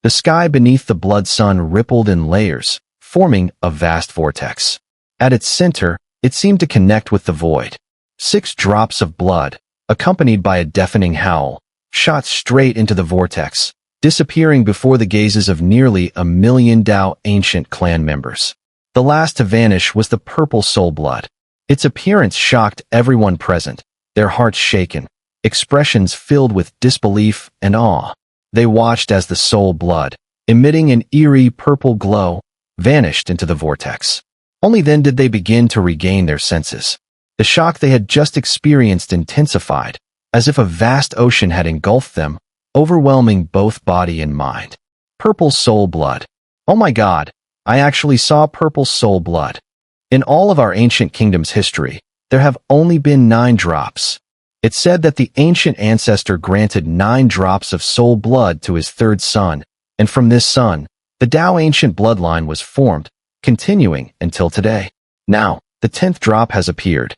The sky beneath the blood sun rippled in layers, forming a vast vortex. At its center, it seemed to connect with the void. 6 drops of blood, accompanied by a deafening howl, shot straight into the vortex, disappearing before the gazes of nearly 1 million Dao ancient clan members. The last to vanish was the purple soul blood. Its appearance shocked everyone present, their hearts shaken, expressions filled with disbelief and awe. They watched as the soul blood, emitting an eerie purple glow, vanished into the vortex. Only then did they begin to regain their senses. The shock they had just experienced intensified, as if a vast ocean had engulfed them, overwhelming both body and mind. Purple soul blood. Oh my God, I actually saw purple soul blood. In all of our ancient kingdom's history, there have only been 9 drops. It's said that the ancient ancestor granted 9 drops of soul blood to his 3rd son, and from this son, the Dao ancient bloodline was formed, continuing until today. Now, the 10th drop has appeared.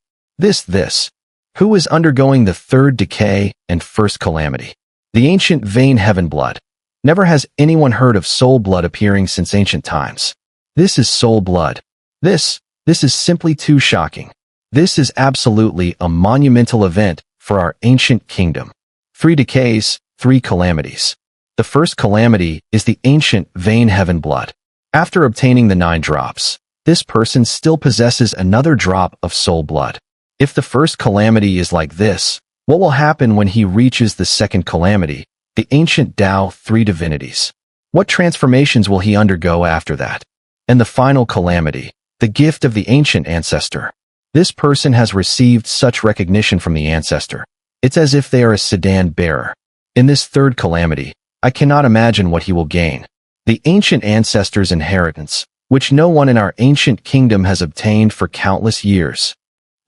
Who is undergoing the 3rd decay and 1st calamity? The ancient vein heaven blood. Never has anyone heard of soul blood appearing since ancient times. This is soul blood. This is simply too shocking. This is absolutely a monumental event for our ancient kingdom. 3 decays, 3 calamities. The first calamity is the ancient vein heaven blood. After obtaining the 9 drops, this person still possesses another drop of soul blood. If the first calamity is like this, what will happen when he reaches the second calamity, the ancient Dao 3 divinities? What transformations will he undergo after that? And the final calamity, the gift of the ancient ancestor. This person has received such recognition from the ancestor. It's as if they are a sedan bearer. In this 3rd calamity, I cannot imagine what he will gain. The ancient ancestor's inheritance, which no one in our ancient kingdom has obtained for countless years.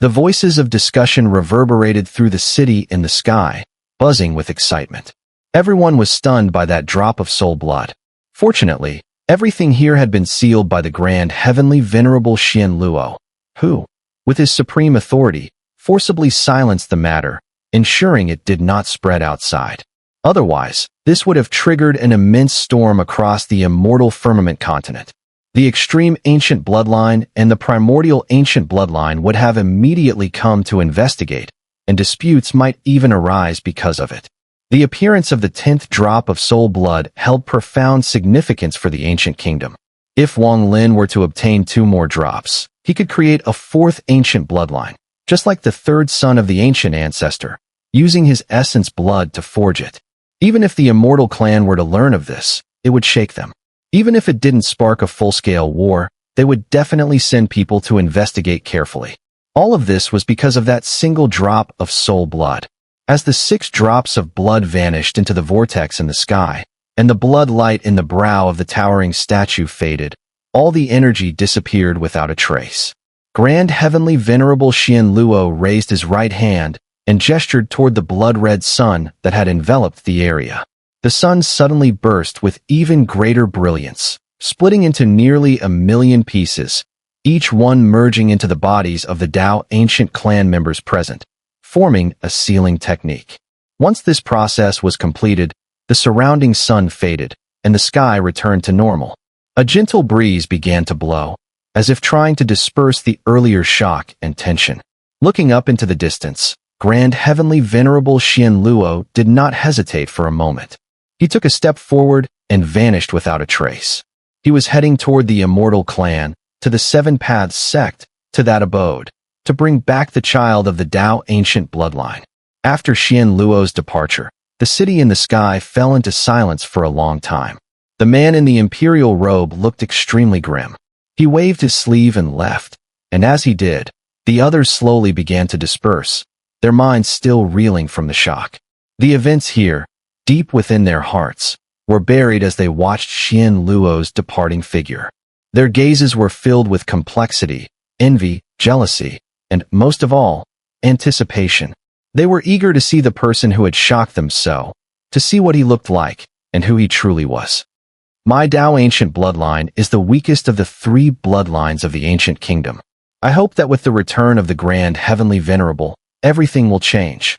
The voices of discussion reverberated through the city in the sky, buzzing with excitement. Everyone was stunned by that drop of soul blood. Fortunately, everything here had been sealed by the grand heavenly venerable Xun'er, who, with his supreme authority, forcibly silenced the matter, ensuring it did not spread outside. Otherwise, this would have triggered an immense storm across the immortal firmament continent. The extreme ancient bloodline and the primordial ancient bloodline would have immediately come to investigate, and disputes might even arise because of it. The appearance of the 10th drop of soul blood held profound significance for the ancient kingdom. If Wang Lin were to obtain 2 more drops, he could create a 4th ancient bloodline, just like the 3rd son of the ancient ancestor, using his essence blood to forge it. Even if the immortal clan were to learn of this, it would shake them. Even if it didn't spark a full-scale war, they would definitely send people to investigate carefully. All of this was because of that single drop of soul blood. As the 6 drops of blood vanished into the vortex in the sky, and the blood light in the brow of the towering statue faded, all the energy disappeared without a trace. Grand Heavenly Venerable Xun'er raised his right hand and gestured toward the blood-red sun that had enveloped the area. The sun suddenly burst with even greater brilliance, splitting into nearly 1 million pieces, each one merging into the bodies of the Dao ancient clan members present, forming a sealing technique. Once this process was completed, the surrounding sun faded, and the sky returned to normal. A gentle breeze began to blow, as if trying to disperse the earlier shock and tension. Looking up into the distance, Grand Heavenly Venerable Xun'er did not hesitate for a moment. He took a step forward and vanished without a trace. He was heading toward the immortal clan, to the 7 Paths sect, to that abode, to bring back the child of the Dao ancient bloodline. After Xun'er's departure, the city in the sky fell into silence for a long time. The man in the imperial robe looked extremely grim. He waved his sleeve and left, and as he did, the others slowly began to disperse, their minds still reeling from the shock. The events here, deep within their hearts, were buried as they watched Xun'er's departing figure. Their gazes were filled with complexity, envy, jealousy, and, most of all, anticipation. They were eager to see the person who had shocked them so, to see what he looked like, and who he truly was. My Dao ancient bloodline is the weakest of the 3 bloodlines of the ancient kingdom. I hope that with the return of the Grand Heavenly Venerable, everything will change.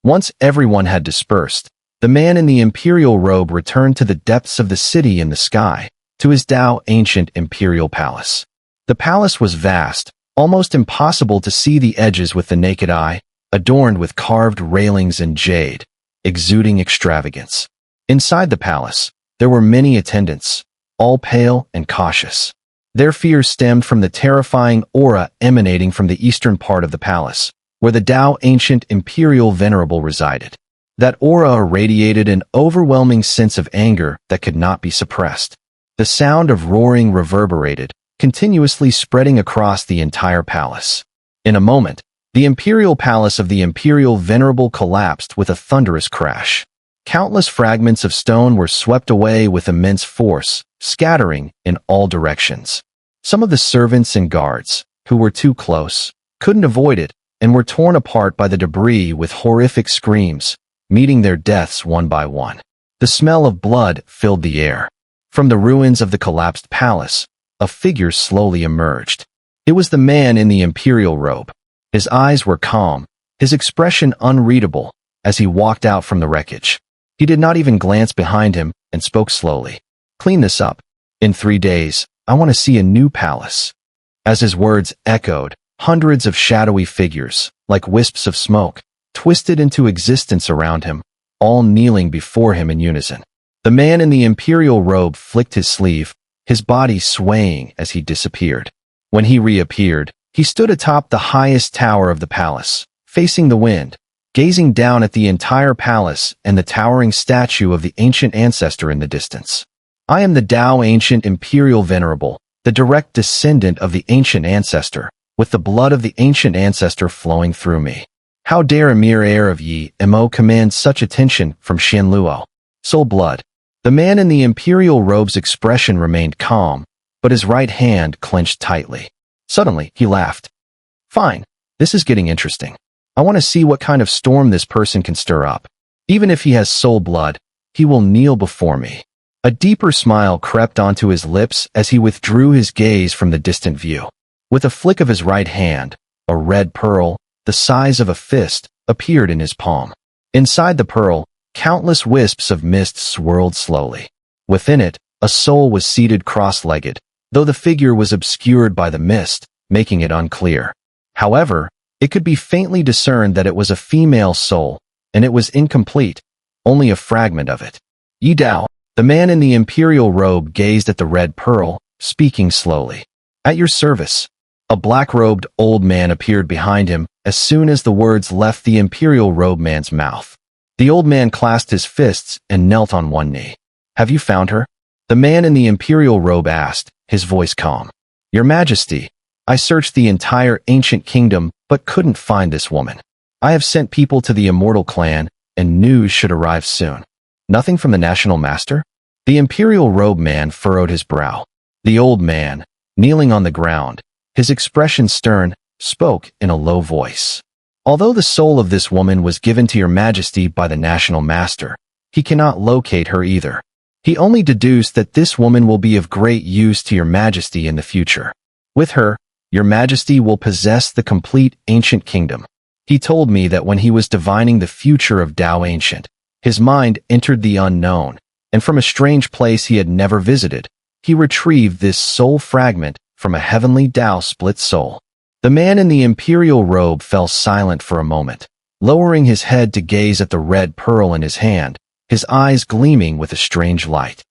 Once everyone had dispersed, The man in the imperial robe returned to the depths of the city in the sky, to his ancient imperial palace. The palace was vast, almost impossible to see the edges with the naked eye, adorned with carved railings and jade, exuding extravagance. Inside the palace, there were many attendants, all pale and cautious. Their fears stemmed from the terrifying aura emanating from the eastern part of the palace, where the ancient Imperial Venerable resided. That aura irradiated an overwhelming sense of anger that could not be suppressed. The sound of roaring reverberated, continuously spreading across the entire palace. In a moment, the imperial palace of the Imperial Venerable collapsed with a thunderous crash. Countless fragments of stone were swept away with immense force, scattering in all directions. Some of the servants and guards, who were too close, couldn't avoid it and were torn apart by the debris with horrific screams, meeting their deaths one by one. The smell of blood filled the air. From the ruins of the collapsed palace, a figure slowly emerged. It was the man in the imperial robe. His eyes were calm, his expression unreadable, as he walked out from the wreckage. He did not even glance behind him and spoke slowly. "Clean this up. In 3 days, I want to see a new palace." As his words echoed, hundreds of shadowy figures, like wisps of smoke, twisted into existence around him, all kneeling before him in unison. The man in the imperial robe flicked his sleeve, his body swaying as he disappeared. When he reappeared, he stood atop the highest tower of the palace, facing the wind, gazing down at the entire palace and the towering statue of the ancient ancestor in the distance. "I am the ancient Imperial Venerable, the direct descendant of the ancient ancestor, with the blood of the ancient ancestor flowing through me. How dare a mere heir of Yi Mo command such attention from Xianluo? Soul blood." The man in the imperial robe's expression remained calm, but his right hand clenched tightly. Suddenly, he laughed. "Fine, this is getting interesting. I want to see what kind of storm this person can stir up. Even if he has soul blood, he will kneel before me." A deeper smile crept onto his lips as he withdrew his gaze from the distant view. With a flick of his right hand, a red pearl, the size of a fist, appeared in his palm. Inside the pearl, countless wisps of mist swirled slowly. Within it, a soul was seated cross-legged, though the figure was obscured by the mist, making it unclear. However, it could be faintly discerned that it was a female soul, and it was incomplete, only a fragment of it. "Yi Dao." The man in the imperial robe gazed at the red pearl, speaking slowly. "At your service." A black-robed old man appeared behind him as soon as the words left the imperial robe man's mouth. The old man clasped his fists and knelt on one knee. "Have you found her?" The man in the imperial robe asked, his voice calm. "Your Majesty, I searched the entire ancient kingdom but couldn't find this woman. I have sent people to the Immortal clan, and news should arrive soon." "Nothing from the national master?" The imperial robe man furrowed his brow. The old man, kneeling on the ground, his expression stern, spoke in a low voice. "Although the soul of this woman was given to your Majesty by the national master, he cannot locate her either. He only deduced that this woman will be of great use to your Majesty in the future. With her, your Majesty will possess the complete ancient kingdom. He told me that when he was divining the future of Dao Ancient, his mind entered the unknown, and from a strange place he had never visited, he retrieved this soul fragment from a heavenly Dao split soul." The man in the imperial robe fell silent for a moment, lowering his head to gaze at the red pearl in his hand, his eyes gleaming with a strange light.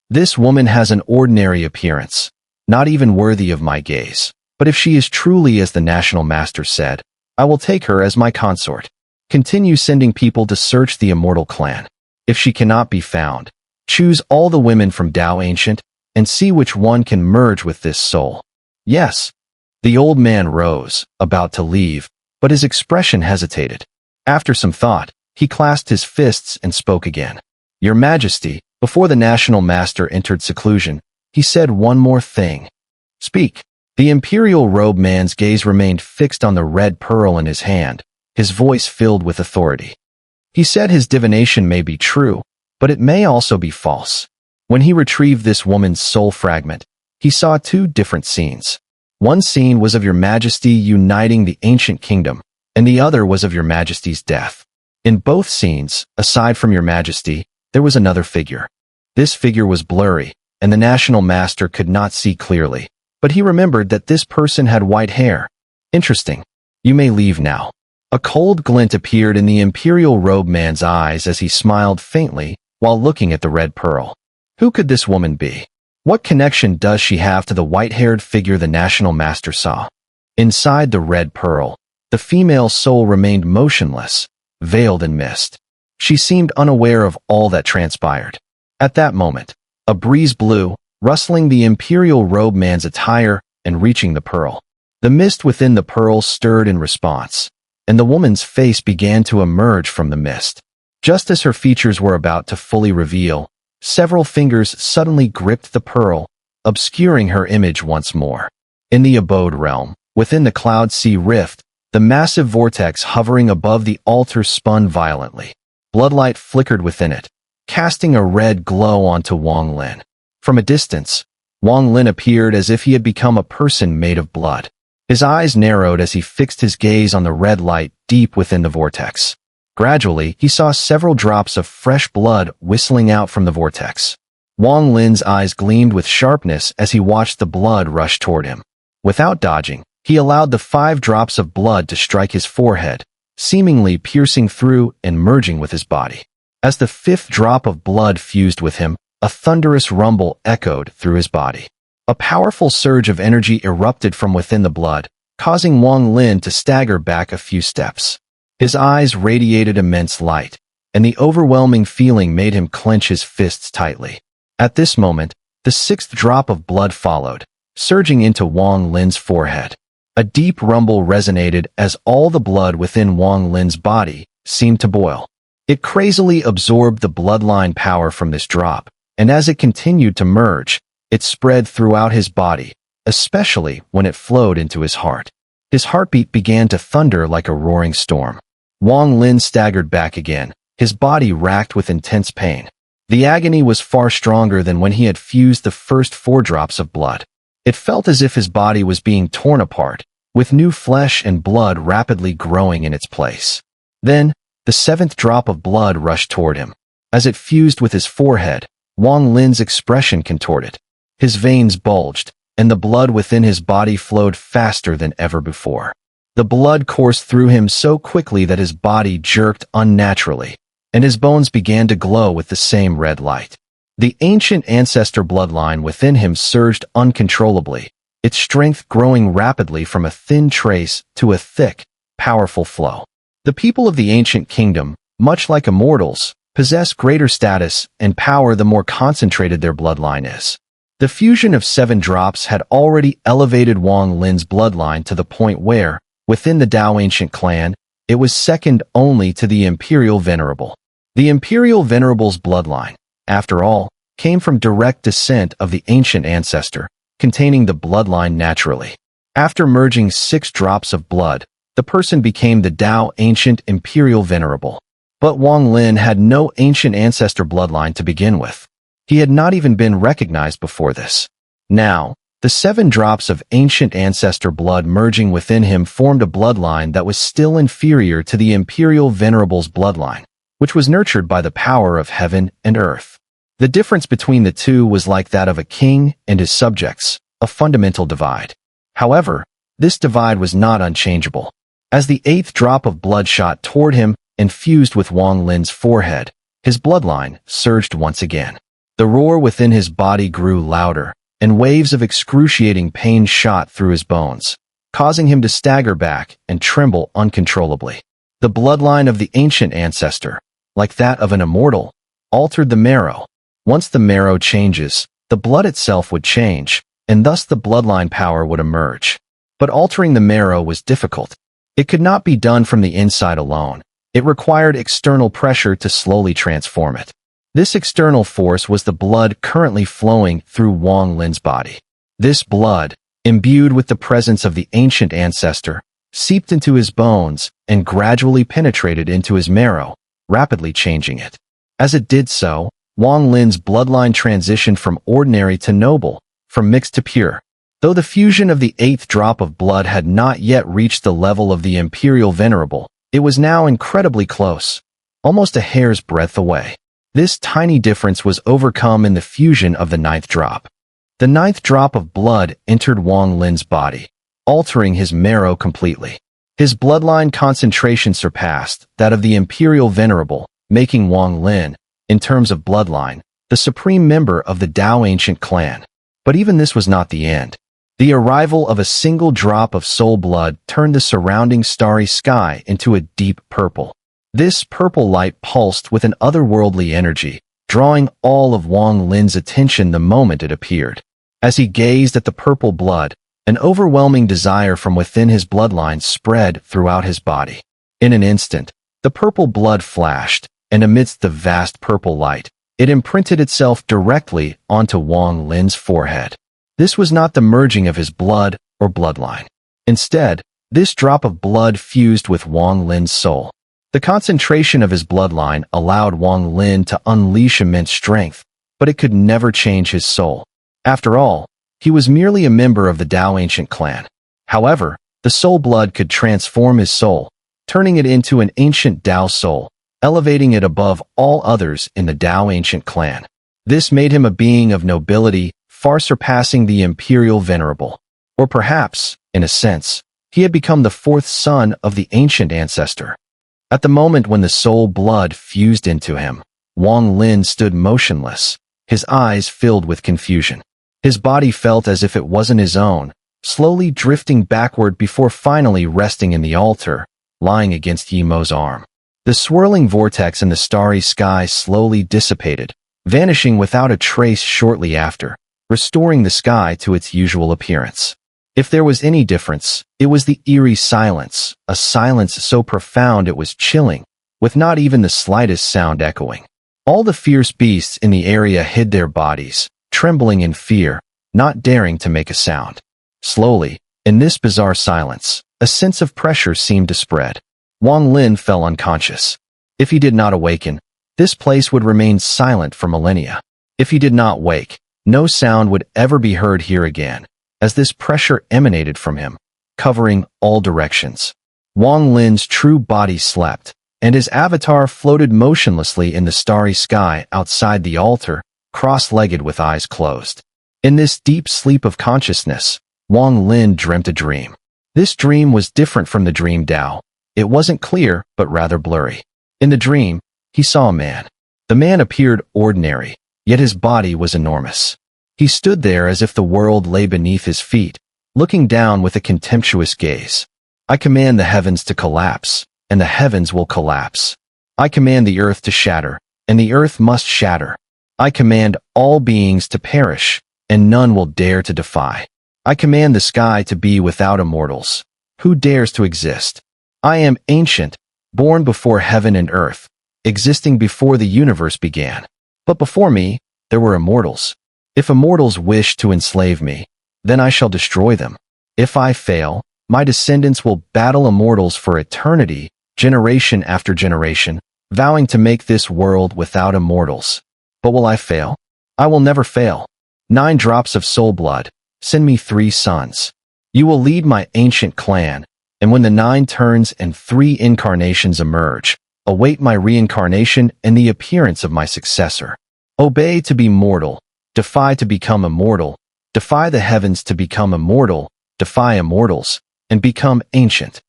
"This woman has an ordinary appearance, not even worthy of my gaze, but if she is truly as the national master said, I will take her as my consort. Continue sending people to search the Immortal clan. If she cannot be found, choose all the women from Dao Ancient and see which one can merge with this soul." "Yes." The old man rose, about to leave, but his expression hesitated. After some thought, he clasped his fists and spoke again. "Your Majesty," before the national master entered seclusion, he said one more thing. "Speak." The imperial robe man's gaze remained fixed on the red pearl in his hand, his voice filled with authority. He said his divination may be true, but it may also be false. When he retrieved this woman's soul fragment, he saw 2 different scenes. One scene was of your Majesty uniting the ancient kingdom, and the other was of your Majesty's death. In both scenes, aside from your majesty, there was another figure. This figure was blurry, and the National Master could not see clearly, but he remembered that this person had white hair. Interesting. You may leave now. A cold glint appeared in the Imperial Robe man's eyes as he smiled faintly while looking at the red pearl. Who could this woman be? What connection does she have to the white-haired figure the National Master saw? Inside the red pearl, the female soul remained motionless, veiled in mist. She seemed unaware of all that transpired. At that moment, a breeze blew, rustling the Imperial Robe man's attire and reaching the pearl. The mist within the pearl stirred in response, and the woman's face began to emerge from the mist. Just as her features were about to fully reveal, several fingers suddenly gripped the pearl, obscuring her image once more. In the abode realm, within the Cloud Sea Rift, the massive vortex hovering above the altar spun violently. Bloodlight flickered within it, casting a red glow onto Wang Lin. From a distance, Wang Lin appeared as if he had become a person made of blood. His eyes narrowed as he fixed his gaze on the red light deep within the vortex. Gradually, he saw several drops of fresh blood whistling out from the vortex. Wang Lin's eyes gleamed with sharpness as he watched the blood rush toward him. Without dodging, he allowed the 5 drops of blood to strike his forehead, seemingly piercing through and merging with his body. As the 5th drop of blood fused with him, a thunderous rumble echoed through his body. A powerful surge of energy erupted from within the blood, causing Wang Lin to stagger back a few steps. His eyes radiated immense light, and the overwhelming feeling made him clench his fists tightly. At this moment, the 6th drop of blood followed, surging into Wang Lin's forehead. A deep rumble resonated as all the blood within Wang Lin's body seemed to boil. It crazily absorbed the bloodline power from this drop, and as it continued to merge, it spread throughout his body, especially when it flowed into his heart. His heartbeat began to thunder like a roaring storm. Wang Lin staggered back again, his body racked with intense pain. The agony was far stronger than when he had fused the first 4 drops of blood. It felt as if his body was being torn apart, with new flesh and blood rapidly growing in its place. Then, the 7th drop of blood rushed toward him. As it fused with his forehead, Wang Lin's expression contorted. His veins bulged, and the blood within his body flowed faster than ever before. The blood coursed through him so quickly that his body jerked unnaturally, and his bones began to glow with the same red light. The ancient ancestor bloodline within him surged uncontrollably, its strength growing rapidly from a thin trace to a thick, powerful flow. The people of the ancient kingdom, much like immortals, possess greater status and power the more concentrated their bloodline is. The fusion of 7 drops had already elevated Wang Lin's bloodline to the point where, within the Dao ancient clan, it was second only to the Imperial Venerable. The Imperial Venerable's bloodline, after all, came from direct descent of the ancient ancestor, containing the bloodline naturally. After merging 6 drops of blood, the person became the Dao ancient Imperial Venerable. But Wang Lin had no ancient ancestor bloodline to begin with. He had not even been recognized before this. Now, the 7 drops of ancient ancestor blood merging within him formed a bloodline that was still inferior to the Imperial Venerable's bloodline, which was nurtured by the power of heaven and earth. The difference between the two was like that of a king and his subjects, a fundamental divide. However, this divide was not unchangeable. As the 8th drop of blood shot toward him and fused with Wang Lin's forehead, his bloodline surged once again. The roar within his body grew louder, and waves of excruciating pain shot through his bones, causing him to stagger back and tremble uncontrollably. The bloodline of the ancient ancestor, like that of an immortal, altered the marrow. Once the marrow changes, the blood itself would change, and thus the bloodline power would emerge. But altering the marrow was difficult. It could not be done from the inside alone. It required external pressure to slowly transform it. This external force was the blood currently flowing through Wang Lin's body. This blood, imbued with the presence of the ancient ancestor, seeped into his bones and gradually penetrated into his marrow, rapidly changing it. As it did so, Wang Lin's bloodline transitioned from ordinary to noble, from mixed to pure. Though the fusion of the 8th drop of blood had not yet reached the level of the Imperial Venerable, it was now incredibly close, almost a hair's breadth away. This tiny difference was overcome in the fusion of the ninth drop. The ninth drop of blood entered Wang Lin's body, altering his marrow completely. His bloodline concentration surpassed that of the Imperial Venerable, making Wang Lin, in terms of bloodline, the supreme member of the Dao ancient clan. But even this was not the end. The arrival of a single drop of soul blood turned the surrounding starry sky into a deep purple. This purple light pulsed with an otherworldly energy, drawing all of Wang Lin's attention the moment it appeared. As he gazed at the purple blood, an overwhelming desire from within his bloodline spread throughout his body. In an instant, the purple blood flashed, and amidst the vast purple light, it imprinted itself directly onto Wang Lin's forehead. This was not the merging of his blood or bloodline. Instead, this drop of blood fused with Wang Lin's soul. The concentration of his bloodline allowed Wang Lin to unleash immense strength, but it could never change his soul. After all, he was merely a member of the Dao ancient clan. However, the soul blood could transform his soul, turning it into an ancient Dao soul, elevating it above all others in the Dao ancient clan. This made him a being of nobility, far surpassing the Imperial Venerable. Or perhaps, in a sense, he had become the fourth son of the ancient ancestor. At the moment when the soul blood fused into him, Wang Lin stood motionless, his eyes filled with confusion. His body felt as if it wasn't his own, slowly drifting backward before finally resting in the altar, lying against Yimo's arm. The swirling vortex in the starry sky slowly dissipated, vanishing without a trace shortly after, restoring the sky to its usual appearance. If there was any difference, it was the eerie silence, a silence so profound it was chilling, with not even the slightest sound echoing. All the fierce beasts in the area hid their bodies, trembling in fear, not daring to make a sound. Slowly, in this bizarre silence, a sense of pressure seemed to spread. Wang Lin fell unconscious. If he did not awaken, this place would remain silent for millennia. If he did not wake, no sound would ever be heard here again, as this pressure emanated from him, covering all directions. Wang Lin's true body slept, and his avatar floated motionlessly in the starry sky outside the altar, cross-legged with eyes closed. In this deep sleep of consciousness, Wang Lin dreamt a dream. This dream was different from the dream Dao. It wasn't clear, but rather blurry. In the dream, he saw a man. The man appeared ordinary, yet his body was enormous. He stood there as if the world lay beneath his feet, looking down with a contemptuous gaze. I command the heavens to collapse, and the heavens will collapse. I command the earth to shatter, and the earth must shatter. I command all beings to perish, and none will dare to defy. I command the sky to be without immortals. Who dares to exist? I am ancient, born before heaven and earth, existing before the universe began. But before me, there were immortals. If immortals wish to enslave me, then I shall destroy them. If I fail, my descendants will battle immortals for eternity, generation after generation, vowing to make this world without immortals. But will I fail? I will never fail. 9 drops of soul blood, send me 3 sons. You will lead my ancient clan, and when the 9 turns and 3 incarnations emerge, await my reincarnation and the appearance of my successor. Obey to be mortal, defy to become immortal, defy the heavens to become immortal, defy immortals, and become ancient.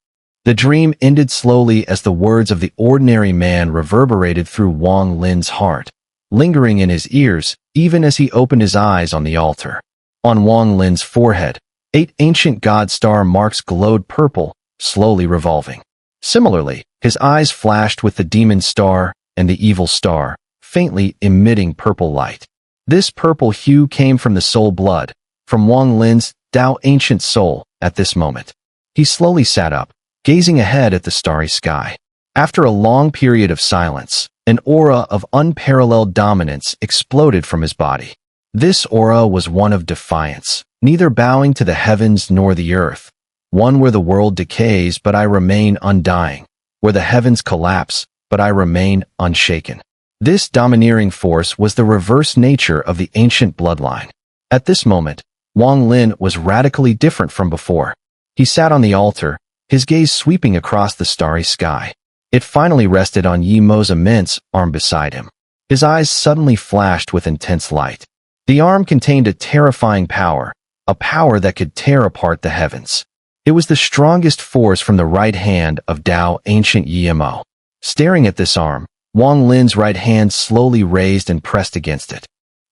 The dream ended slowly as the words of the ordinary man reverberated through Wang Lin's heart, lingering in his ears even as he opened his eyes on the altar. On Wang Lin's forehead, 8 ancient god star marks glowed purple, slowly revolving. Similarly, his eyes flashed with the demon star and the evil star, faintly emitting purple light. This purple hue came from the soul blood, from Wang Lin's Dao ancient soul at this moment. He slowly sat up, gazing ahead at the starry sky. After a long period of silence, an aura of unparalleled dominance exploded from his body. This aura was one of defiance, neither bowing to the heavens nor the earth, one where the world decays but I remain undying, where the heavens collapse but I remain unshaken. This domineering force was the reverse nature of the ancient bloodline. At this moment, Wang Lin was radically different from before. He sat on the altar, his gaze sweeping across the starry sky. It finally rested on Yi Mo's immense arm beside him. His eyes suddenly flashed with intense light. The arm contained a terrifying power, a power that could tear apart the heavens. It was the strongest force from the right hand of Tao ancient Yi Mo. Staring at this arm, Wang Lin's right hand slowly raised and pressed against it.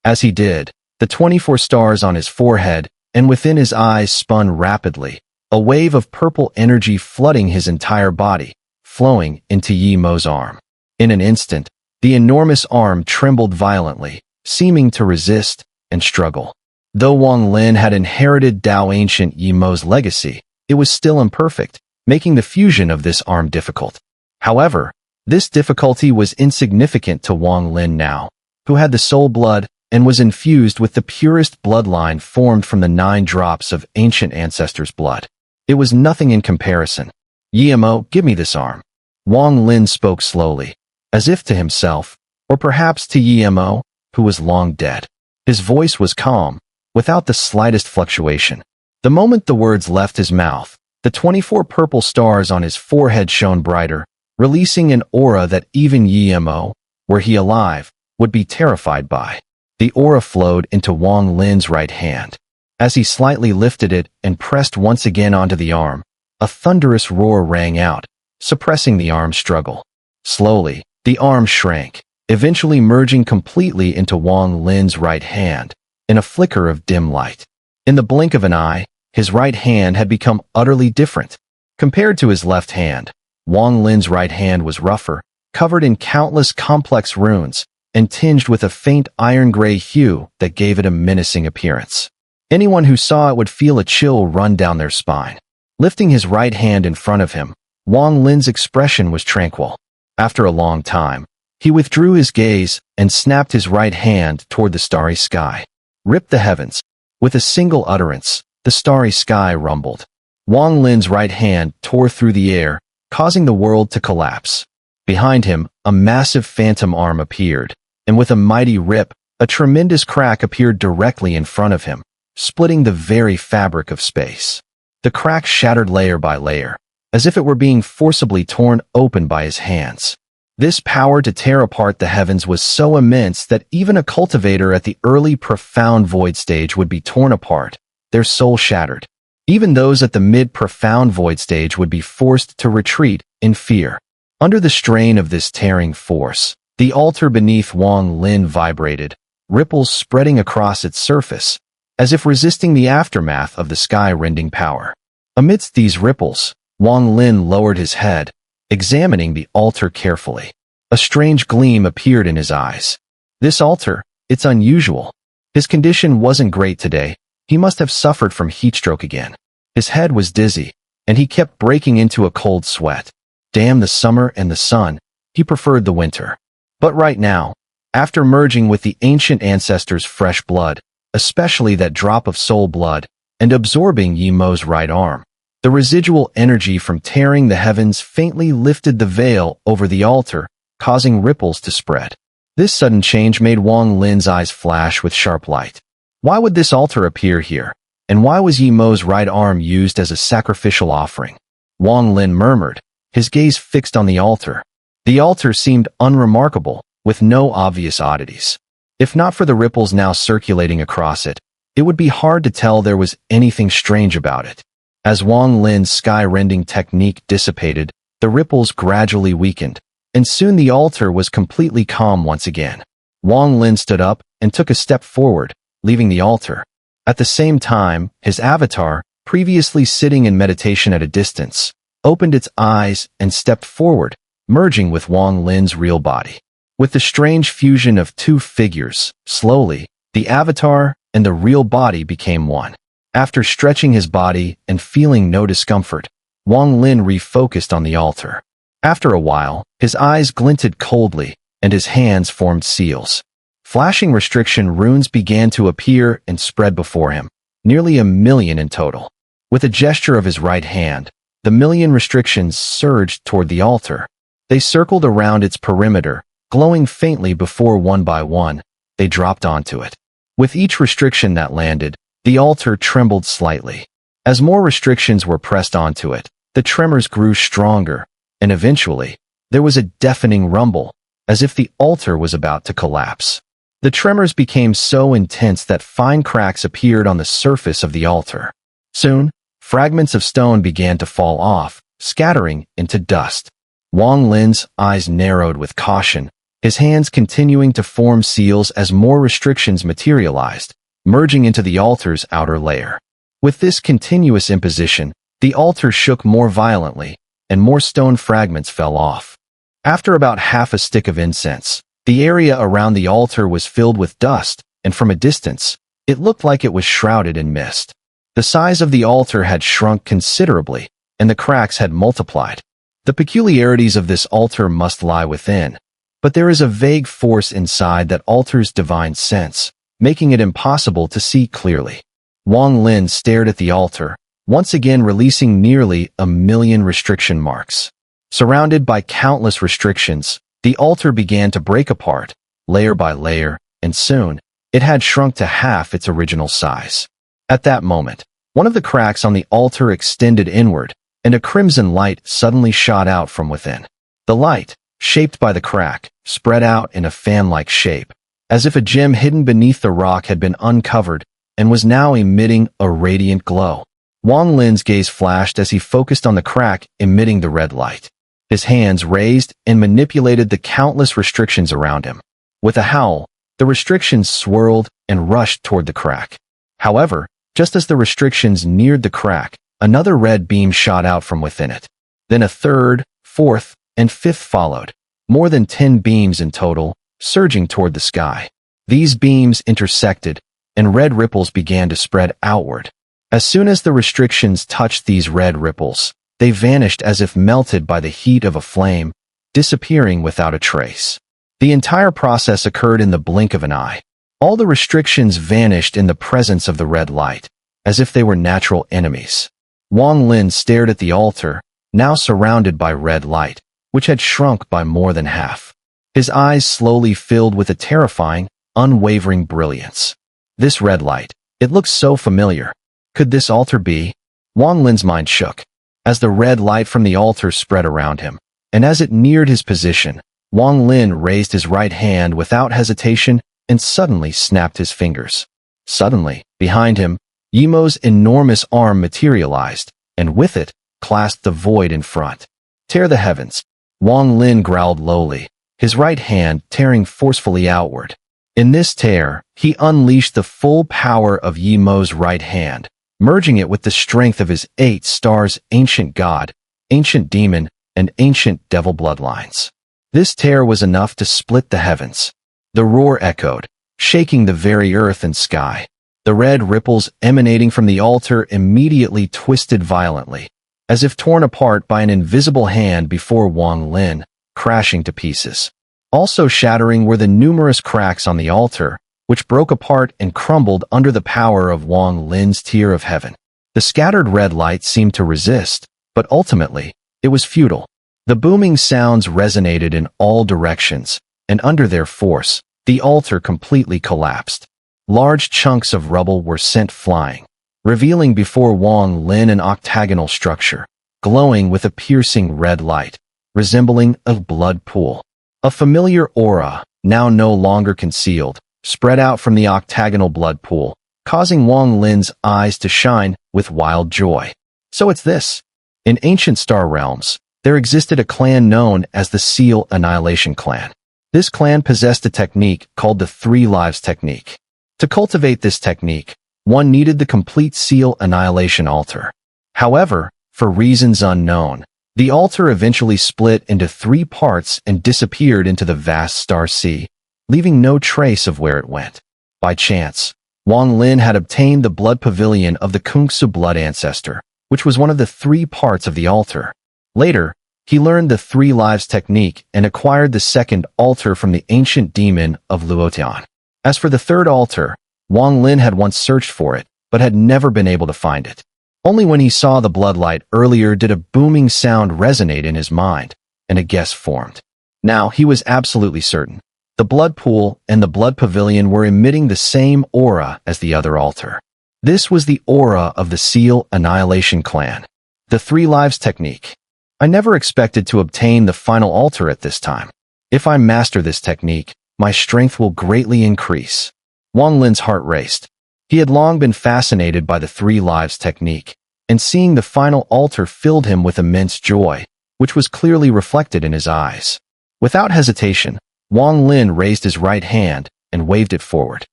As he did, the 24 stars on his forehead and within his eyes spun rapidly, a wave of purple energy flooding his entire body, flowing into Yi Mo's arm. In an instant, the enormous arm trembled violently, seeming to resist and struggle. Though Wang Lin had inherited Tao ancient Yi Mo's legacy, it was still imperfect, making the fusion of this arm difficult. However, this difficulty was insignificant to Wang Lin now, who had the soul blood and was infused with the purest bloodline formed from the 9 drops of ancient ancestors' blood. It was nothing in comparison. Yi Mo, give me this arm. Wang Lin spoke slowly, as if to himself, or perhaps to Yi Mo, who was long dead. His voice was calm, without the slightest fluctuation. The moment the words left his mouth, the 24 purple stars on his forehead shone brighter, releasing an aura that even Yi Mo, were he alive, would be terrified by. The aura flowed into Wang Lin's right hand. As he slightly lifted it and pressed once again onto the arm, a thunderous roar rang out, suppressing the arm's struggle. Slowly, the arm shrank, eventually merging completely into Wang Lin's right hand, in a flicker of dim light. In the blink of an eye, his right hand had become utterly different. Compared to his left hand, Wang Lin's right hand was rougher, covered in countless complex runes, and tinged with a faint iron-gray hue that gave it a menacing appearance. Anyone who saw it would feel a chill run down their spine. Lifting his right hand in front of him, Wang Lin's expression was tranquil. After a long time, he withdrew his gaze and snapped his right hand toward the starry sky. Rip the heavens. With a single utterance, the starry sky rumbled. Wang Lin's right hand tore through the air, causing the world to collapse. Behind him, a massive phantom arm appeared, and with a mighty rip, a tremendous crack appeared directly in front of him, splitting the very fabric of space. The crack shattered layer by layer, as if it were being forcibly torn open by his hands. This power to tear apart the heavens was so immense that even a cultivator at the early profound void stage would be torn apart, their soul shattered. Even those at the mid-profound void stage would be forced to retreat in fear. Under the strain of this tearing force, the altar beneath Wang Lin vibrated, ripples spreading across its surface, as if resisting the aftermath of the sky-rending power. Amidst these ripples, Wang Lin lowered his head, examining the altar carefully. A strange gleam appeared in his eyes. This altar, it's unusual. His condition wasn't great today. He must have suffered from heatstroke again. His head was dizzy, and he kept breaking into a cold sweat. Damn the summer and the sun, he preferred the winter. But right now, after merging with the ancient ancestors' fresh blood, especially that drop of soul blood, and absorbing Yi Mo's right arm, the residual energy from tearing the heavens faintly lifted the veil over the altar, causing ripples to spread. This sudden change made Wang Lin's eyes flash with sharp light. Why would this altar appear here? And why was Yi Mo's right arm used as a sacrificial offering? Wang Lin murmured, his gaze fixed on the altar. The altar seemed unremarkable, with no obvious oddities. If not for the ripples now circulating across it, it would be hard to tell there was anything strange about it. As Wang Lin's sky-rending technique dissipated, the ripples gradually weakened, and soon the altar was completely calm once again. Wang Lin stood up and took a step forward, leaving the altar. At the same time, his avatar, previously sitting in meditation at a distance, opened its eyes and stepped forward, merging with Wang Lin's real body. With the strange fusion of two figures, slowly, the avatar and the real body became one. After stretching his body and feeling no discomfort, Wang Lin refocused on the altar. After a while, his eyes glinted coldly, and his hands formed seals. Flashing restriction runes began to appear and spread before him, nearly 1,000,000 in total. With a gesture of his right hand, the 1,000,000 restrictions surged toward the altar. They circled around its perimeter, glowing faintly before one by one, they dropped onto it. With each restriction that landed, the altar trembled slightly. As more restrictions were pressed onto it, the tremors grew stronger, and eventually, There was a deafening rumble, as if the altar was about to collapse. The tremors became so intense that fine cracks appeared on the surface of the altar. Soon, fragments of stone began to fall off, scattering into dust. Wang Lin's eyes narrowed with caution, his hands continuing to form seals as more restrictions materialized, merging into the altar's outer layer. With this continuous imposition, the altar shook more violently, and more stone fragments fell off. After about half a stick of incense, the area around the altar was filled with dust, and from a distance, it looked like it was shrouded in mist. The size of the altar had shrunk considerably, and the cracks had multiplied. The peculiarities of this altar must lie within, but there is a vague force inside that alters divine sense, making it impossible to see clearly. Wang Lin stared at the altar, once again releasing nearly 1,000,000 restriction marks. Surrounded by countless restrictions, the altar began to break apart, layer by layer, and soon, it had shrunk to half its original size. At that moment, one of the cracks on the altar extended inward, and a crimson light suddenly shot out from within. The light, shaped by the crack, spread out in a fan-like shape, as if a gem hidden beneath the rock had been uncovered and was now emitting a radiant glow. Wang Lin's gaze flashed as he focused on the crack emitting the red light. His hands raised and manipulated the countless restrictions around him. With a howl, the restrictions swirled and rushed toward the crack. However, just as the restrictions neared the crack, another red beam shot out from within it. Then a third, fourth, and fifth followed, more than 10 beams in total, surging toward the sky. These beams intersected, and red ripples began to spread outward. As soon as the restrictions touched these red ripples, they vanished as if melted by the heat of a flame, disappearing without a trace. The entire process occurred in the blink of an eye. All the restrictions vanished in the presence of the red light, as if they were natural enemies. Wang Lin stared at the altar, now surrounded by red light, which had shrunk by more than half. His eyes slowly filled with a terrifying, unwavering brilliance. This red light, it looked so familiar. Could this altar be? Wang Lin's mind shook, as the red light from the altar spread around him, and as it neared his position, Wang Lin raised his right hand without hesitation and suddenly snapped his fingers. Suddenly, behind him, Yimo's enormous arm materialized, and with it, clasped the void in front. Tear the heavens. Wang Lin growled lowly, his right hand tearing forcefully outward. In this tear, he unleashed the full power of Yimo's right hand, merging it with the strength of his 8 stars ancient god, ancient demon, and ancient devil bloodlines. This tear was enough to split the heavens. The roar echoed, shaking the very earth and sky. The red ripples emanating from the altar immediately twisted violently, as if torn apart by an invisible hand before Wang Lin, crashing to pieces. Also shattering were the numerous cracks on the altar, which broke apart and crumbled under the power of Wang Lin's tear of heaven. The scattered red light seemed to resist, but ultimately, it was futile. The booming sounds resonated in all directions, and under their force, the altar completely collapsed. Large chunks of rubble were sent flying, revealing before Wang Lin an octagonal structure, glowing with a piercing red light, resembling a blood pool. A familiar aura, now no longer concealed, spread out from the octagonal blood pool, causing Wang Lin's eyes to shine with wild joy. So it's this. In ancient star realms, there existed a clan known as the Seal Annihilation Clan. This clan possessed a technique called the 3 Lives Technique. To cultivate this technique, one needed the complete Seal Annihilation altar. However, for reasons unknown, the altar eventually split into 3 parts and disappeared into the vast star sea, leaving no trace of where it went. By chance, Wang Lin had obtained the blood pavilion of the Kungsu blood ancestor, which was one of the 3 parts of the altar. Later, he learned the 3 Lives technique and acquired the second altar from the ancient demon of Luotian. As for the third altar, Wang Lin had once searched for it, but had never been able to find it. Only when he saw the bloodlight earlier did a booming sound resonate in his mind, and a guess formed. Now he was absolutely certain. The blood pool and the blood pavilion were emitting the same aura as the other altar. This was the aura of the Seal Annihilation Clan. The 3 Lives technique. I never expected to obtain the final altar at this time. If I master this technique, my strength will greatly increase. Wang Lin's heart raced. He had long been fascinated by the three lives technique, and seeing the final altar filled him with immense joy, which was clearly reflected in his eyes. Without hesitation, Wang Lin raised his right hand and waved it forward.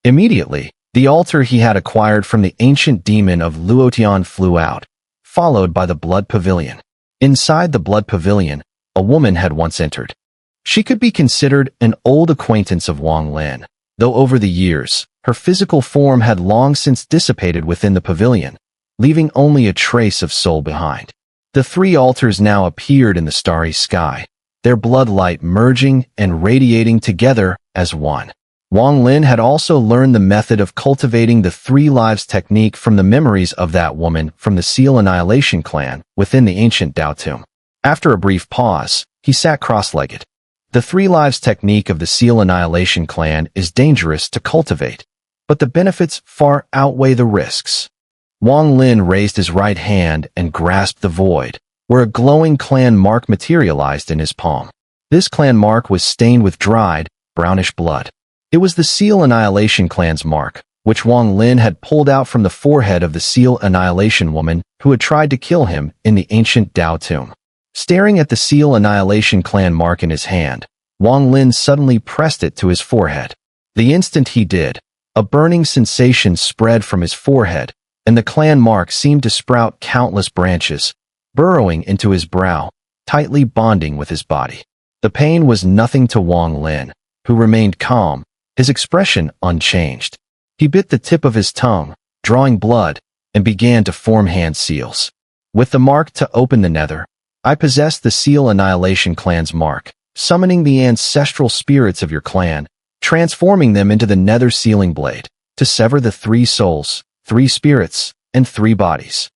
Immediately, the altar he had acquired from the ancient demon of Luotian flew out, followed by the blood pavilion. Inside the blood pavilion, a woman had once entered. She could be considered an old acquaintance of Wang Lin, though over the years, her physical form had long since dissipated within the pavilion, leaving only a trace of soul behind. The three altars now appeared in the starry sky, their blood light merging and radiating together as one. Wang Lin had also learned the method of cultivating the three lives technique from the memories of that woman from the Seal Annihilation clan within the ancient Dao tomb. After a brief pause, he sat cross-legged. The three lives technique of the Seal Annihilation clan is dangerous to cultivate, but the benefits far outweigh the risks. Wang Lin raised his right hand and grasped the void, where a glowing clan mark materialized in his palm. This clan mark was stained with dried, brownish blood. It was the Seal Annihilation clan's mark, which Wang Lin had pulled out from the forehead of the Seal Annihilation woman who had tried to kill him in the ancient Dao tomb. Staring at the Seal Annihilation clan mark in his hand, Wang Lin suddenly pressed it to his forehead. The instant he did, a burning sensation spread from his forehead, and the clan mark seemed to sprout countless branches, burrowing into his brow, tightly bonding with his body. The pain was nothing to Wang Lin, who remained calm, his expression unchanged. He bit the tip of his tongue, drawing blood, and began to form hand seals. With the mark to open the nether, I possess the Seal Annihilation clan's mark, summoning the ancestral spirits of your clan, transforming them into the nether sealing blade, to sever the three souls, three spirits, and three bodies.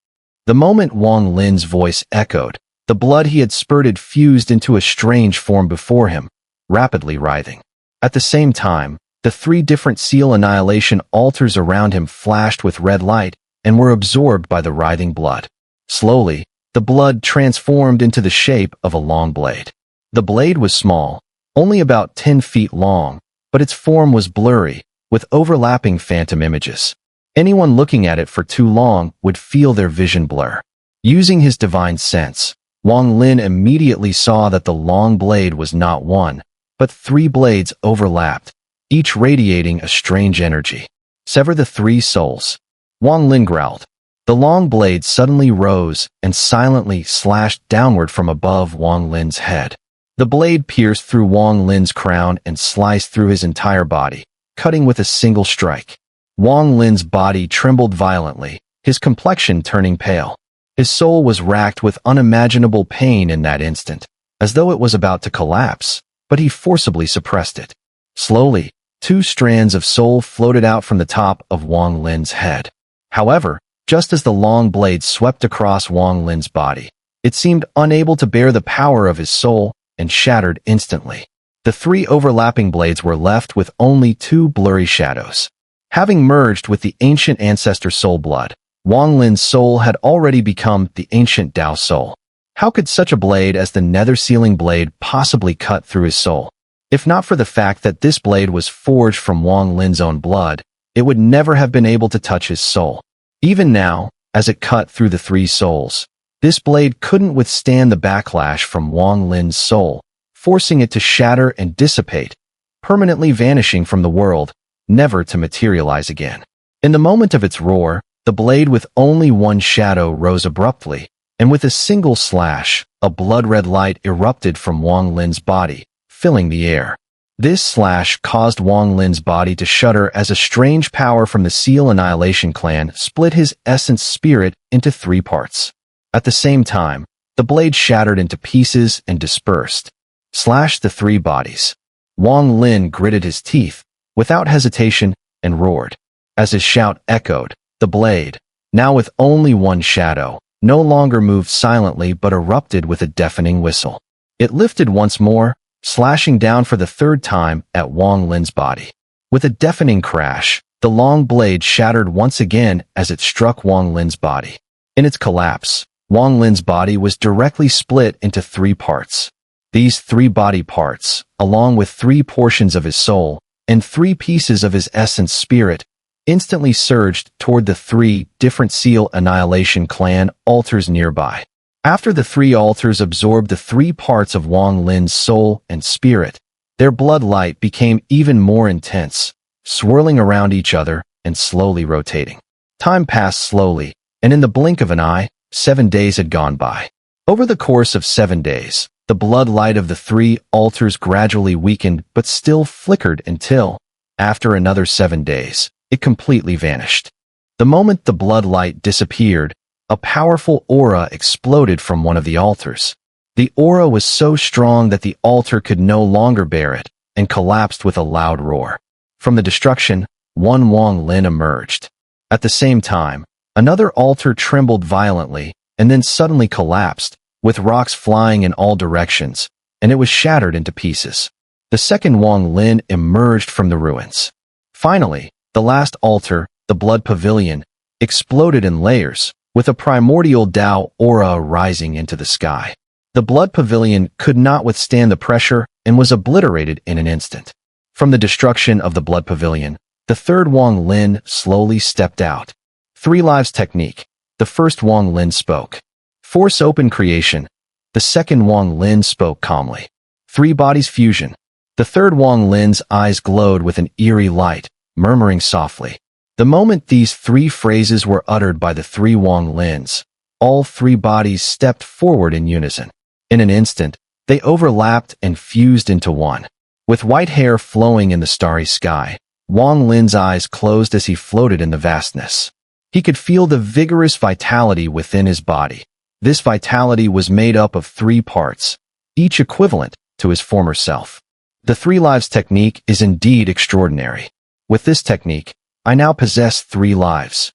The moment Wang Lin's voice echoed, the blood he had spurted fused into a strange form before him, rapidly writhing. At the same time, the three different Seal Annihilation altars around him flashed with red light and were absorbed by the writhing blood. Slowly, the blood transformed into the shape of a long blade. The blade was small, only about 10 feet long, but its form was blurry, with overlapping phantom images. Anyone looking at it for too long would feel their vision blur. Using his divine sense, Wang Lin immediately saw that the long blade was not one, but three blades overlapped, each radiating a strange energy. Sever the three souls. Wang Lin growled. The long blade suddenly rose and silently slashed downward from above Wang Lin's head. The blade pierced through Wang Lin's crown and sliced through his entire body, cutting with a single strike. Wang Lin's body trembled violently, his complexion turning pale. His soul was racked with unimaginable pain in that instant, as though it was about to collapse, but he forcibly suppressed it. Slowly, two strands of soul floated out from the top of Wang Lin's head. However, just as the long blade swept across Wang Lin's body, it seemed unable to bear the power of his soul and shattered instantly. The three overlapping blades were left with only two blurry shadows. Having merged with the ancient ancestor soul blood, Wang Lin's soul had already become the ancient Dao soul. How could such a blade as the nether sealing blade possibly cut through his soul? If not for the fact that this blade was forged from Wang Lin's own blood, it would never have been able to touch his soul. Even now, as it cut through the three souls, this blade couldn't withstand the backlash from Wang Lin's soul, forcing it to shatter and dissipate, permanently vanishing from the world, never to materialize again. In the moment of its roar, the blade with only one shadow rose abruptly, and with a single slash, a blood-red light erupted from Wang Lin's body, filling the air. This slash caused Wang Lin's body to shudder as a strange power from the Seal Annihilation clan split his essence spirit into three parts. At the same time, the blade shattered into pieces and dispersed, slashed the three bodies. Wang Lin gritted his teeth, without hesitation, and roared. As his shout echoed, the blade, now with only one shadow, no longer moved silently but erupted with a deafening whistle. It lifted once more, slashing down for the third time at Wang Lin's body. With a deafening crash, the long blade shattered once again as it struck Wang Lin's body. In its collapse, Wang Lin's body was directly split into 3 parts. These 3 body parts, along with 3 portions of his soul and 3 pieces of his essence spirit, instantly surged toward the 3 different Seal Annihilation clan altars nearby. After the 3 altars absorbed the 3 parts of Wang Lin's soul and spirit, their blood light became even more intense, swirling around each other and slowly rotating. Time passed slowly, and in the blink of an eye, 7 days had gone by. Over the course of 7 days, the blood light of the 3 altars gradually weakened but still flickered until, after another 7 days, it completely vanished. The moment the blood light disappeared, a powerful aura exploded from one of the altars. The aura was so strong that the altar could no longer bear it and collapsed with a loud roar. From the destruction, one Wang Lin emerged. At the same time, another altar trembled violently and then suddenly collapsed, with rocks flying in all directions, and it was shattered into pieces. The second Wang Lin emerged from the ruins. Finally, the last altar, the Blood Pavilion, exploded in layers, with a primordial Tao aura rising into the sky. The Blood Pavilion could not withstand the pressure and was obliterated in an instant. From the destruction of the Blood Pavilion, the third Wang Lin slowly stepped out. 3 lives technique. The first Wang Lin spoke. Force open creation. The second Wang Lin spoke calmly. 3 bodies fusion. The third Wang Lin's eyes glowed with an eerie light, murmuring softly. The moment these 3 phrases were uttered by the 3 Wang Lins, all 3 bodies stepped forward in unison. In an instant, they overlapped and fused into one. With white hair flowing in the starry sky, Wang Lin's eyes closed as he floated in the vastness. He could feel the vigorous vitality within his body. This vitality was made up of 3 parts, each equivalent to his former self. The 3 lives technique is indeed extraordinary. With this technique, I now possess 3 lives.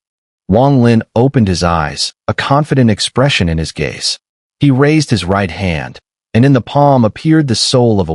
Wang Lin opened his eyes, a confident expression in his gaze. He raised his right hand, and in the palm appeared the soul of a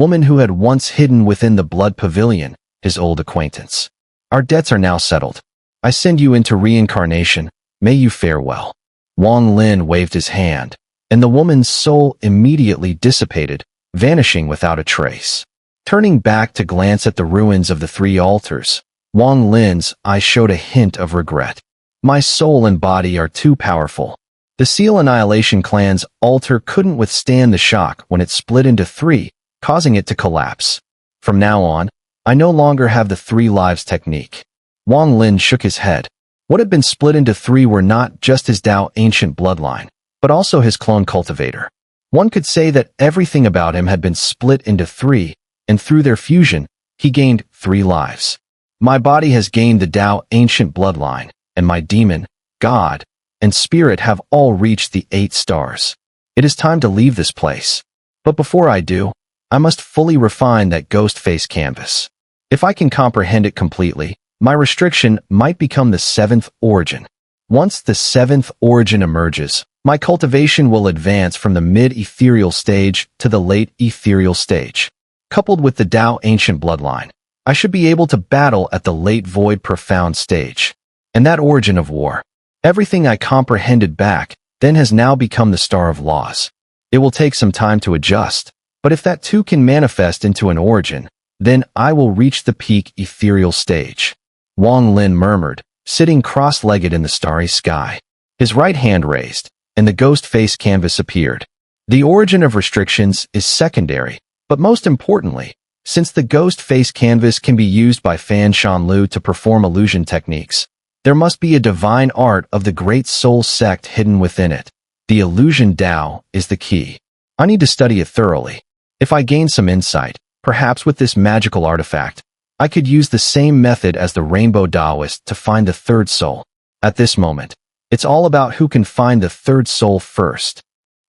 woman who had once hidden within the Blood Pavilion, his old acquaintance. Our debts are now settled. I send you into reincarnation. May you fare well. Wang Lin waved his hand, and the woman's soul immediately dissipated, vanishing without a trace. Turning back to glance at the ruins of the 3 altars, Wang Lin's eyes showed a hint of regret. My soul and body are too powerful. The Seal Annihilation clan's altar couldn't withstand the shock when it split into 3, causing it to collapse. From now on, I no longer have the 3 lives technique. Wang Lin shook his head. What had been split into 3 were not just his Tao ancient bloodline, but also his clone cultivator. One could say that everything about him had been split into 3, and through their fusion, he gained 3 lives. My body has gained the Tao ancient bloodline, and my demon, God, and spirit have all reached the 8 stars. It is time to leave this place. But before I do, I must fully refine that ghost face canvas. If I can comprehend it completely, my restriction might become the 7th origin. Once the 7th origin emerges, my cultivation will advance from the mid-ethereal stage to the late ethereal stage. Coupled with the Tao ancient bloodline, I should be able to battle at the late void profound stage. And that origin of war, everything I comprehended back then has now become the star of laws. It will take some time to adjust, but if that too can manifest into an origin, then I will reach the peak ethereal stage. Wang Lin murmured, sitting cross-legged in the starry sky. His right hand raised, and the ghost face canvas appeared. The origin of restrictions is secondary, but most importantly, since the ghost face canvas can be used by Fan Shanlu to perform illusion techniques, there must be a divine art of the great soul sect hidden within it. The illusion Tao is the key. I need to study it thoroughly. If I gain some insight, perhaps with this magical artifact, I could use the same method as the Rainbow Taoist to find the 3rd soul. At this moment, it's all about who can find the 3rd soul first.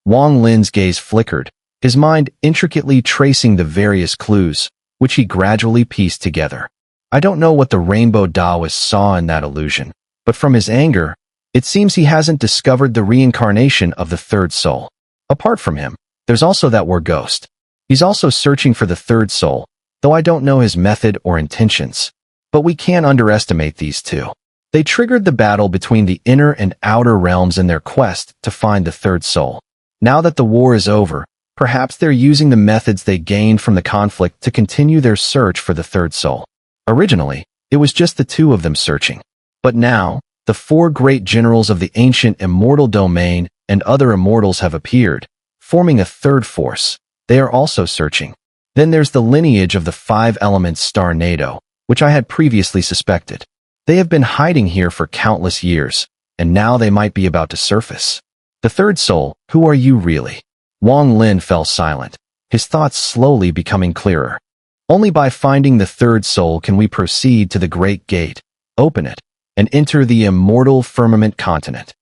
Wang Lin's gaze flickered, his mind intricately tracing the various clues, which he gradually pieced together. I don't know what the Rainbow Taoist saw in that illusion, but from his anger, it seems he hasn't discovered the reincarnation of the 3rd soul. Apart from him, there's also that war ghost. He's also searching for the 3rd soul, though I don't know his method or intentions. But we can't underestimate these 2. They triggered the battle between the inner and outer realms in their quest to find the third soul. Now that the war is over, perhaps they're using the methods they gained from the conflict to continue their search for the third soul. Originally, it was just the two of them searching. But now, the four great generals of the ancient immortal domain and other immortals have appeared, forming a third force. They are also searching. Then there's the lineage of the five elements star NATO, which I had previously suspected. They have been hiding here for countless years, and now they might be about to surface. The third soul, who are you really? Wang Lin fell silent, his thoughts slowly becoming clearer. Only by finding the third soul can we proceed to the great gate, open it, and enter the immortal firmament continent.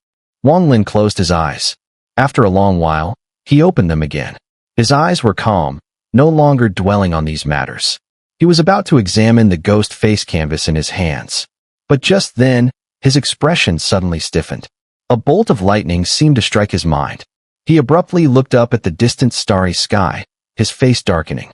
Wang Lin closed his eyes. After a long while, he opened them again. His eyes were calm, no longer dwelling on these matters. He was about to examine the ghost face canvas in his hands. But just then, his expression suddenly stiffened. A bolt of lightning seemed to strike his mind. He abruptly looked up at the distant starry sky, his face darkening.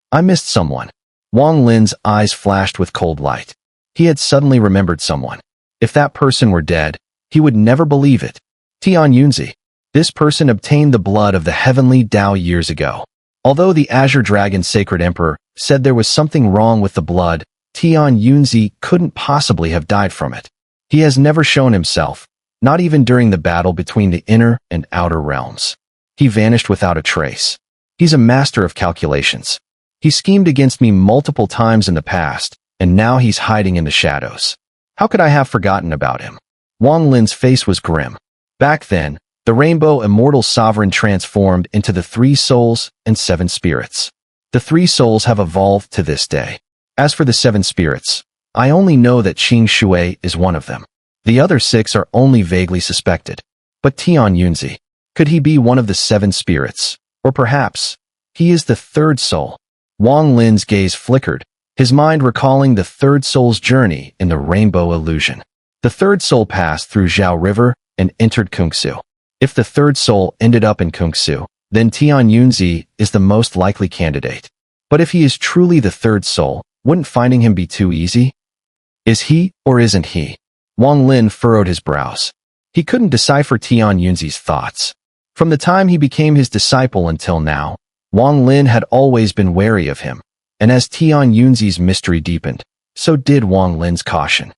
I missed someone. Wang Lin's eyes flashed with cold light. He had suddenly remembered someone. If that person were dead, he would never believe it. Tian Yunzi. This person obtained the blood of the heavenly Tao years ago. Although the Azure Dragon Sacred Emperor said there was something wrong with the blood, Tian Yunzi couldn't possibly have died from it. He has never shown himself, not even during the battle between the inner and outer realms. He vanished without a trace. He's a master of calculations. He schemed against me multiple times in the past, and now he's hiding in the shadows. How could I have forgotten about him? Wang Lin's face was grim. Back then, the Rainbow Immortal Sovereign transformed into the 3 souls and 7 spirits. The 3 souls have evolved to this day. As for the 7 spirits, I only know that Qing Shui is one of them. The other 6 are only vaguely suspected. But Tian Yunzi, could he be one of the 7 spirits? Or perhaps, he is the third soul? Wang Lin's gaze flickered, his mind recalling the third soul's journey in the Rainbow Illusion. The third soul passed through Zhao River and entered Kungsu. If the third soul ended up in Kungsu, then Tian Yunzi is the most likely candidate. But if he is truly the third soul, wouldn't finding him be too easy? Is he or isn't he? Wang Lin furrowed his brows. He couldn't decipher Tian Yunzi's thoughts. From the time he became his disciple until now, Wang Lin had always been wary of him, and as Tian Yunzi's mystery deepened, so did Wang Lin's caution.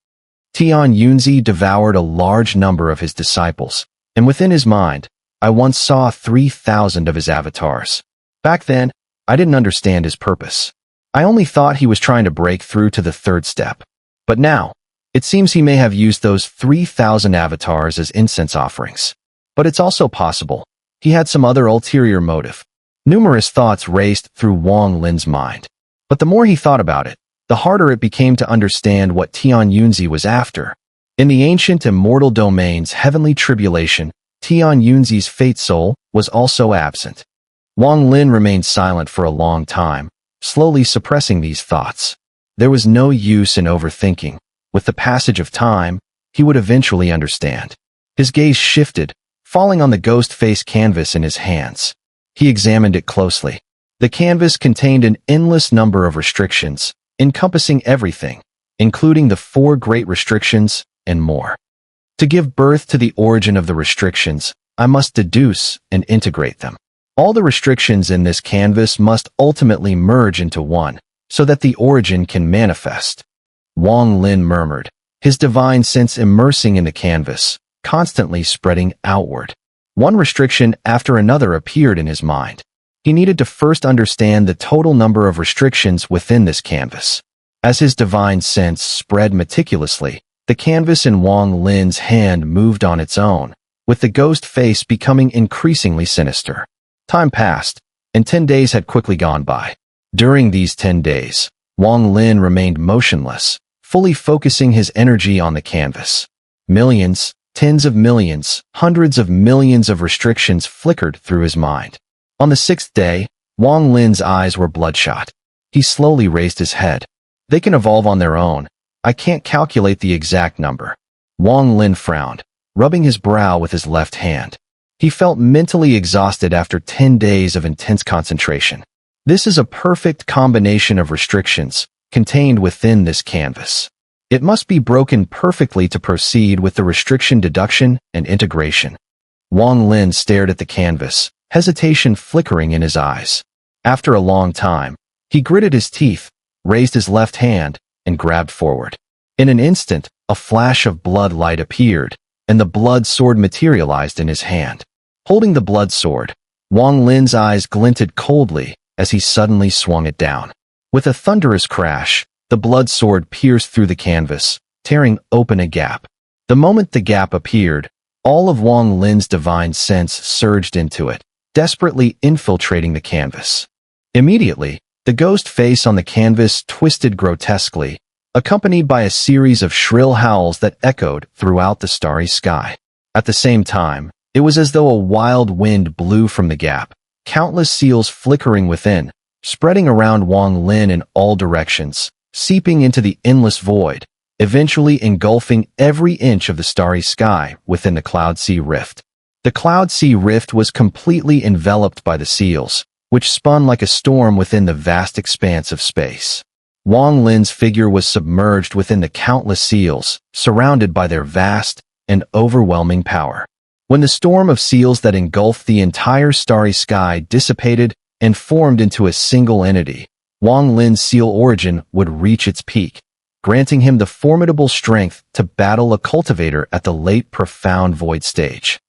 Tian Yunzi devoured a large number of his disciples, and within his mind, I once saw 3,000 of his avatars. Back then, I didn't understand his purpose. I only thought he was trying to break through to the third step. But now, it seems he may have used those 3,000 avatars as incense offerings. But it's also possible he had some other ulterior motive. Numerous thoughts raced through Wang Lin's mind. But the more he thought about it, the harder it became to understand what Tian Yunzi was after. In the ancient immortal domain's heavenly tribulation, Tian Yunzi's fate soul was also absent. Wang Lin remained silent for a long time, slowly suppressing these thoughts. There was no use in overthinking. With the passage of time, he would eventually understand. His gaze shifted, falling on the ghost face canvas in his hands. He examined it closely. The canvas contained an endless number of restrictions, encompassing everything, including the 4 great restrictions and more. To give birth to the origin of the restrictions, I must deduce and integrate them. All the restrictions in this canvas must ultimately merge into one, so that the origin can manifest. Wang Lin murmured, his divine sense immersing in the canvas, constantly spreading outward. One restriction after another appeared in his mind. He needed to first understand the total number of restrictions within this canvas. As his divine sense spread meticulously, the canvas in Wang Lin's hand moved on its own, with the ghost face becoming increasingly sinister. Time passed, and 10 days had quickly gone by. During these 10 days, Wang Lin remained motionless, fully focusing his energy on the canvas. Millions, tens of millions, hundreds of millions of restrictions flickered through his mind. On the 6th day, Wang Lin's eyes were bloodshot. He slowly raised his head. They can evolve on their own. I can't calculate the exact number. Wang Lin frowned, rubbing his brow with his left hand. He felt mentally exhausted after 10 days of intense concentration. This is a perfect combination of restrictions contained within this canvas. It must be broken perfectly to proceed with the restriction deduction and integration. Wang Lin stared at the canvas, hesitation flickering in his eyes. After a long time, he gritted his teeth, raised his left hand, and grabbed forward. In an instant, a flash of blood light appeared, and the blood sword materialized in his hand. Holding the blood sword, Wang Lin's eyes glinted coldly as he suddenly swung it down. With a thunderous crash, the blood sword pierced through the canvas, tearing open a gap. The moment the gap appeared, all of Wang Lin's divine sense surged into it, desperately infiltrating the canvas. Immediately, the ghost face on the canvas twisted grotesquely, accompanied by a series of shrill howls that echoed throughout the starry sky. At the same time, it was as though a wild wind blew from the gap, countless seals flickering within, spreading around Wang Lin in all directions, seeping into the endless void, eventually engulfing every inch of the starry sky within the Cloud Sea Rift. The Cloud Sea Rift was completely enveloped by the seals, which spun like a storm within the vast expanse of space. Wang Lin's figure was submerged within the countless seals, surrounded by their vast and overwhelming power. When the storm of seals that engulfed the entire starry sky dissipated and formed into a single entity, Wang Lin's seal origin would reach its peak, granting him the formidable strength to battle a cultivator at the late profound void stage.